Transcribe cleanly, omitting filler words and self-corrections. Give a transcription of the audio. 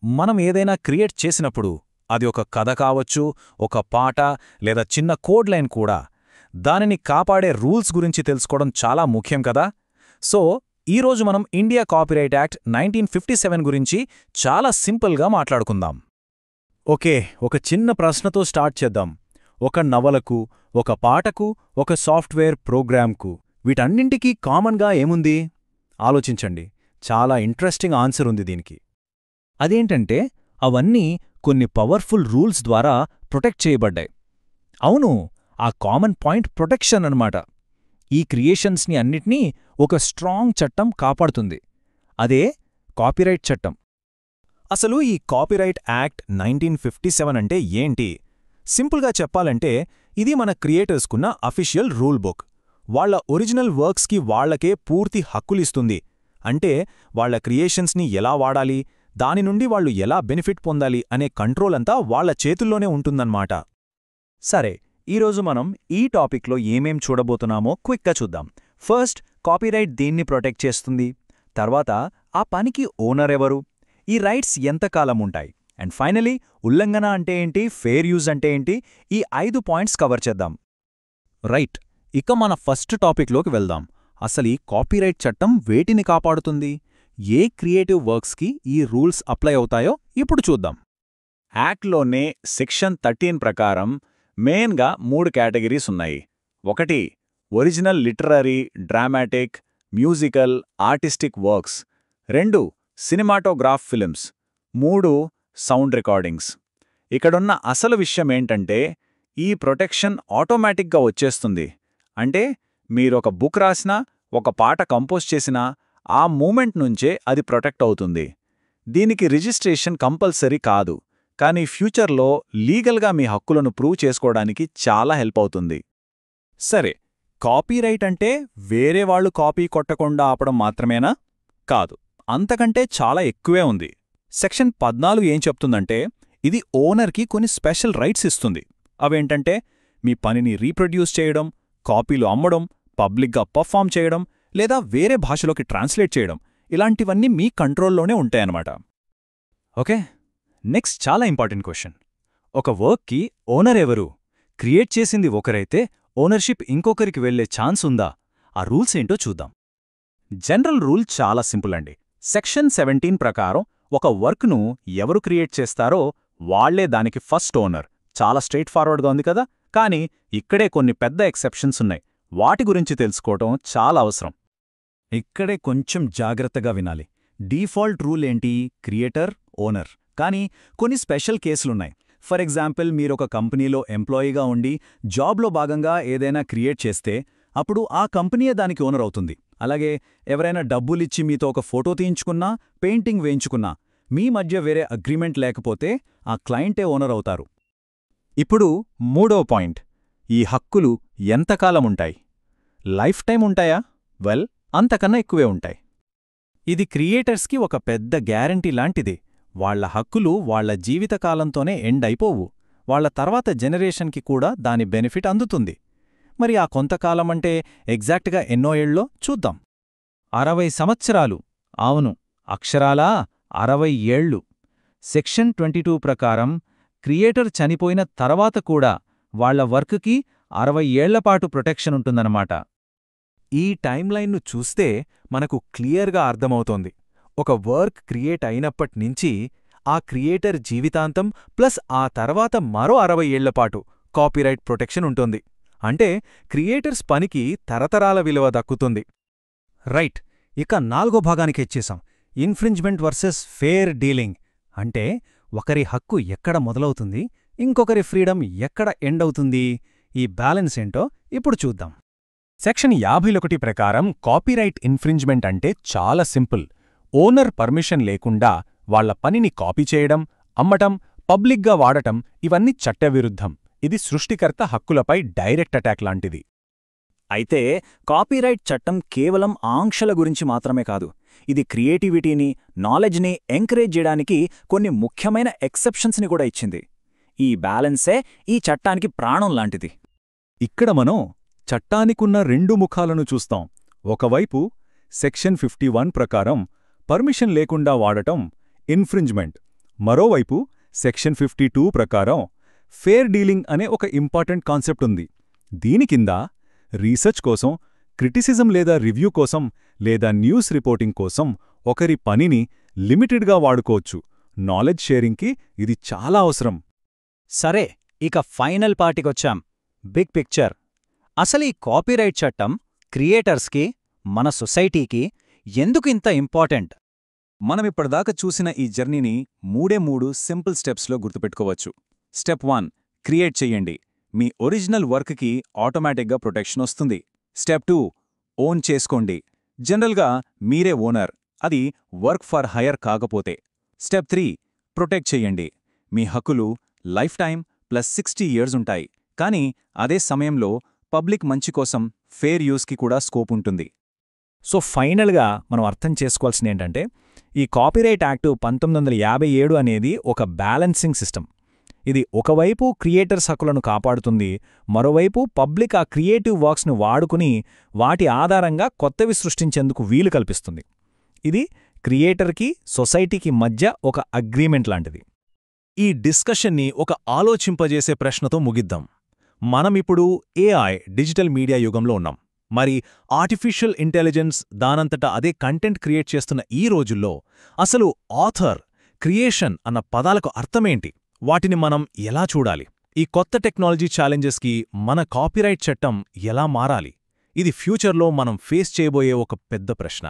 మనం ఏదైనా క్రియేట్ చేసినప్పుడు అది ఒక కథ కావచ్చు, ఒక పాట లేదా చిన్న కోడ్ లైన్ కూడా దానిని కాపాడే రూల్స్ గురించి తెలుసుకోవడం చాలా ముఖ్యం కదా. సో ఈరోజు మనం ఇండియా కాపీరైట్ యాక్ట్ 1957 గురించి చాలా సింపుల్గా మాట్లాడుకుందాం. ఓకే, ఒక చిన్న ప్రశ్నతో స్టార్ట్ చేద్దాం. ఒక నవలకు, ఒక పాటకు, ఒక సాఫ్ట్వేర్ ప్రోగ్రామ్కు వీటన్నింటికీ కామన్గా ఏముంది? ఆలోచించండి, చాలా ఇంట్రెస్టింగ్ ఆన్సర్ ఉంది దీనికి. అదేంటంటే అవన్నీ కొన్ని పవర్ఫుల్ రూల్స్ ద్వారా ప్రొటెక్ట్ చేయబడ్డాయి. అవును, ఆ కామన్ పాయింట్ ప్రొటెక్షన్ అన్నమాట. ఈ క్రియేషన్స్ని అన్నిటినీ ఒక స్ట్రాంగ్ చట్టం కాపాడుతుంది. అదే కాపీరైట్ చట్టం. అసలు ఈ కాపీరైట్ యాక్ట్ 1957 అంటే ఏంటి? సింపుల్గా చెప్పాలంటే ఇది మన క్రియేటర్స్కున్న అఫీషియల్ రూల్ బుక్. వాళ్ల ఒరిజినల్ వర్క్స్కి వాళ్లకే పూర్తి హక్కులిస్తుంది. అంటే వాళ్ల క్రియేషన్స్ని ఎలా వాడాలి, దాని నుండి వాళ్ళు ఎలా బెనిఫిట్ పొందాలి అనే కంట్రోల్ అంతా వాళ్ల చేతుల్లోనే ఉంటుందన్నమాట. సరే, ఈరోజు మనం ఈ టాపిక్లో ఏమేం చూడబోతున్నామో క్విక్గా చూద్దాం. ఫస్ట్, కాపీరైట్ దేన్ని ప్రొటెక్ట్ చేస్తుంది, తర్వాత ఆ పనికి ఓనర్ ఎవరు, ఈ రైట్స్ ఎంతకాలం ఉంటాయి, అండ్ ఫైనలీ ఉల్లంఘన అంటే ఏంటి, ఫెయిర్ యూజ్ అంటే ఏంటి, ఈ 5 పాయింట్స్ కవర్ చేద్దాం. రైట్, ఇక మన ఫస్ట్ టాపిక్లోకి వెళ్దాం. అసలు ఈ కాపీరైట్ చట్టం వేటిని కాపాడుతుంది, ఏ క్రియేటివ్ వర్క్స్కి ఈ రూల్స్ అప్లై అవుతాయో ఇప్పుడు చూద్దాం. యాక్ట్లోనే సెక్షన్ 13 ప్రకారం మెయిన్గా 3 కేటగిరీస్ ఉన్నాయి. 1 original literary, dramatic, musical, artistic works. 2 cinematograph films. 3 sound recordings. ఇక్కడున్న అసలు విషయమేంటంటే ఈ ప్రొటెక్షన్ ఆటోమేటిక్గా వచ్చేస్తుంది. అంటే మీరొక బుక్ రాసినా, ఒక పాట కంపోజ్ చేసినా ఆ మూమెంట్ నుంచే అది ప్రొటెక్ట్ అవుతుంది. దీనికి రిజిస్ట్రేషన్ కంపల్సరీ కాదు, కానీ ఫ్యూచర్లో లీగల్గా మీ హక్కులను ప్రూవ్ చేసుకోవడానికి చాలా హెల్ప్ అవుతుంది. సరే, కాపీరైట్ అంటే వేరే వాళ్ళు కాపీ కొట్టకుండా ఆపడం మాత్రమేనా? కాదు, అంతకంటే చాలా ఎక్కువే ఉంది. సెక్షన్ 14 ఏం చెప్తుందంటే ఇది ఓనర్కి కొన్ని స్పెషల్ రైట్స్ ఇస్తుంది. అవేంటంటే మీ పనిని రీప్రొడ్యూస్ చేయడం, కాపీలు అమ్మడం, పబ్లిక్గా పర్ఫామ్ చేయడం, లేదా వేరే భాషలోకి ట్రాన్స్లేట్ చేయడం, ఇలాంటివన్నీ మీ కంట్రోల్లోనే ఉంటాయన్నమాట. ఓకే, నెక్స్ట్ చాలా ఇంపార్టెంట్ క్వశ్చన్. ఒక వర్క్కి ఓనర్ ఎవరు? క్రియేట్ చేసింది ఒకరైతే ఓనర్షిప్ ఇంకొకరికి వెళ్లే ఛాన్స్ ఉందా? ఆ రూల్స్ ఏంటో చూద్దాం. జనరల్ రూల్ చాలా సింపుల్ అండి. సెక్షన్ 17 ప్రకారం ఒక వర్క్ను ఎవరు క్రియేట్ చేస్తారో వాళ్లే దానికి ఫస్ట్ ఓనర్. చాలా స్ట్రెయిట్ ఫార్వర్డ్గా ఉంది కదా. కానీ ఇక్కడే కొన్ని పెద్ద ఎక్సెప్షన్స్ ఉన్నాయి. వాటి గురించి తెలుసుకోవటం చాలా అవసరం. ఇక్కడే కొంచెం జాగ్రత్తగా వినాలి. డీఫాల్ట్ రూల్ ఏంటి? Creator, owner. కానీ కొన్ని స్పెషల్ కేసులున్నాయి. ఫర్ ఎగ్జాంపుల్, మీరొక కంపెనీలో ఎంప్లాయీగా ఉండి జాబ్లో భాగంగా ఏదైనా క్రియేట్ చేస్తే అప్పుడు ఆ కంపెనీయే దానికి ఓనర్ అవుతుంది. అలాగే ఎవరైనా డబ్బులిచ్చి మీతో ఒక ఫోటో తీయించుకున్నా, పెయింటింగ్ వేయించుకున్నా, మీ మధ్య వేరే అగ్రిమెంట్ లేకపోతే ఆ క్లయింటే ఓనర్ అవుతారు. ఇప్పుడు 3వ పాయింట్, ఈ హక్కులు ఎంతకాలముంటాయి? లైఫ్ టైం ఉంటాయా? వెల్, అంతకన్నా ఎక్కువే ఉంటాయి. ఇది క్రియేటర్స్కి ఒక పెద్ద గ్యారంటీ లాంటిది. వాళ్ల హక్కులు వాళ్ల జీవితకాలంతోనే ఎండ్ అయిపోవు. వాళ్ల తర్వాత జనరేషన్కి కూడా దాని బెనిఫిట్ అందుతుంది. మరి ఆ కొంతకాలమంటే ఎగ్జాక్ట్గా ఎన్నో ఏళ్ళో చూద్దాం. 60 సంవత్సరాలు. అవును, అక్షరాలా 60 ఏళ్లు. సెక్షన్ 22 ప్రకారం క్రియేటర్ చనిపోయిన తర్వాత కూడా వాళ్ల వర్క్కి 60 ఏళ్లపాటు ప్రొటెక్షన్ ఉంటుందన్నమాట. ఈ టైమ్లైన్ను చూస్తే మనకు క్లియర్గా అర్థమవుతోంది. ఒక వర్క్ క్రియేట్ అయినప్పట్నించి ఆ క్రియేటర్ జీవితాంతం ప్లస్ ఆ తర్వాత మరో 60 ఏళ్లపాటు కాపీరైట్ ప్రొటెక్షన్ ఉంటుంది. అంటే క్రియేటర్స్ పనికి తరతరాల విలువ దక్కుతుంది. రైట్, ఇక 4వ భాగానికి వచ్చేసాం. Infringement versus fair dealing. అంటే ఒకరి హక్కు ఎక్కడ మొదలవుతుంది, ఇంకొకరి ఫ్రీడమ్ ఎక్కడ ఎండ్ అవుతుంది? ఈ బ్యాలెన్స్ ఏంటో ఇప్పుడు చూద్దాం. సెక్షన్ 51 ప్రకారం కాపీరైట్ ఇన్ఫ్రింజ్మెంట్ అంటే చాలా సింపుల్. ఓనర్ పర్మిషన్ లేకుండా వాళ్ల పనిని కాపీ చేయడం, అమ్మటం, పబ్లిక్గా వాడటం ఇవన్నీ చట్టవిరుద్ధం. ఇది సృష్టికర్త హక్కులపై డైరెక్ట్ అటాక్ లాంటిది. అయితే కాపీరైట్ చట్టం కేవలం ఆంక్షల గురించి మాత్రమే కాదు. ఇది క్రియేటివిటీని, నాలెడ్జ్ని ఎంకరేజ్ చేయడానికి కొన్ని ముఖ్యమైన ఎక్సెప్షన్స్ని కూడా ఇచ్చింది. ఈ బ్యాలెన్సే ఈ చట్టానికి ప్రాణం లాంటిది. ఇక్కడ మనం చట్టానికున్న 2 ముఖాలను చూస్తాం. ఒకవైపు సెక్షన్ 51 ప్రకారం పర్మిషన్ లేకుండా వాడటం ఇన్ఫ్రింజ్మెంట్, మరోవైపు సెక్షన్ 52 ప్రకారం ఫేర్ డీలింగ్ అనే ఒక ఇంపార్టెంట్ కాన్సెప్ట్ ఉంది. దీని కింద రీసెర్చ్ కోసం, క్రిటిసిజం లేదా రివ్యూ కోసం, లేదా న్యూస్ రిపోర్టింగ్ కోసం ఒకరి పనిని లిమిటెడ్గా వాడుకోవచ్చు. నాలెడ్జ్ షేరింగ్కి ఇది చాలా అవసరం. సరే, ఇక ఫైనల్ పార్టీకొచ్చాం. Big picture. అసలు ఈ కాపీరైట్ చట్టం క్రియేటర్స్కి, మన సొసైటీకి ఎందుకు ఇంత ఇంపార్టెంట్? మనమిప్పటిదాకా చూసిన ఈ జర్నీని మూడే సింపుల్ స్టెప్స్లో గుర్తుపెట్టుకోవచ్చు. స్టెప్ 1, క్రియేట్ చెయ్యండి. మీ ఒరిజినల్ వర్క్కి ఆటోమేటిక్గా ప్రొటెక్షన్ వస్తుంది. స్టెప్ 2, ఓన్ చేసుకోండి. జనరల్గా మీరే ఓనర్, అది వర్క్ ఫర్ హైర్ కాకపోతే. స్టెప్ 3, ప్రొటెక్ట్ చెయ్యండి. మీ హక్కులు లైఫ్ టైం ప్లస్ 60 years ఉంటాయి. కానీ అదే సమయంలో పబ్లిక్ మంచి కోసం ఫేర్ యూస్కి కూడా స్కోప్ ఉంటుంది. సో ఫైనల్గా మనం అర్థం చేసుకోవాల్సిందేంటంటే, ఈ కాపీరైట్ యాక్టు 1957 అనేది ఒక బ్యాలెన్సింగ్ సిస్టమ్. ఇది ఒకవైపు క్రియేటర్స్ హక్కులను కాపాడుతుంది, మరోవైపు పబ్లిక్ ఆ క్రియేటివ్ వర్క్స్ను వాడుకుని వాటి ఆధారంగా కొత్తవి సృష్టించేందుకు వీలు కల్పిస్తుంది. ఇది క్రియేటర్కి, సొసైటీకి మధ్య ఒక అగ్రీమెంట్ లాంటిది. ఈ డిస్కషన్ని ఒక ఆలోచింపజేసే ప్రశ్నతో ముగిద్దాం. మనమిప్పుడు AI డిజిటల్ మీడియా యుగంలో ఉన్నాం. మరి ఆర్టిఫిషియల్ ఇంటెలిజెన్స్ దానంతట అదే కంటెంట్ క్రియేట్ చేస్తున్న ఈ రోజుల్లో అసలు ఆథర్, క్రియేషన్ అన్న పదాలకు అర్థమేంటి? వాటిని మనం ఎలా చూడాలి? ఈ కొత్త టెక్నాలజీ ఛాలెంజెస్కి మన కాపీరైట్ చట్టం ఎలా మారాలి? ఇది ఫ్యూచర్లో మనం ఫేస్ చేయబోయే ఒక పెద్ద ప్రశ్న.